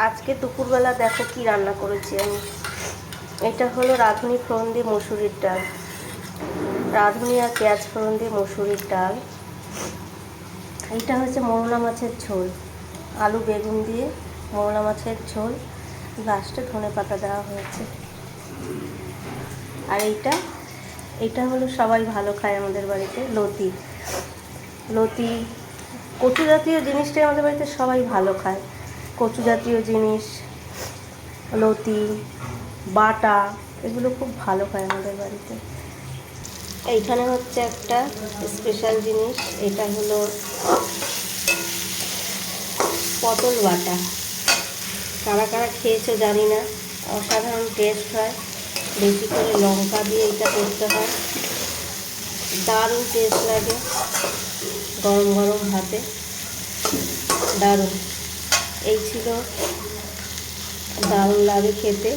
আজকে দুপুরবেলা দেখো কি রান্না করেছি আমি। এটা হলো রাঁধুনি ফোড়ন দিয়ে মসুরির ডাল, রাঁধুনি আর পেঁয়াজ ফোড়ন দিয়ে মসুরির ডাল। এইটা হচ্ছে মোরলা মাছের ঝোল, আলু বেগুন দিয়ে মোরলা মাছের ঝোল, লাস্টে ধনে পাতা দেওয়া হয়েছে। আর এইটা হলো সবাই ভালো খায় আমাদের বাড়িতে, লতি। লতি কচু জাতীয় জিনিসটাই আমাদের বাড়িতে সবাই ভালো খায়। কচু জাতীয় জিনিস, লতি, বাটা, এগুলো খুব ভালো খায় আমাদের বাড়িতে। এইখানে হচ্ছে একটা স্পেশাল জিনিস, এটা হলো পটল বাটা। কারা কারা খেয়েছো জানি না, অসাধারণ টেস্ট হয়। বেশি করে লঙ্কা দিয়ে এটা করতে হয়, দারুণ টেস্ট লাগে গরম গরম ভাতে, দারুণ। এই ছিল, দারুণ লাগে খেতে।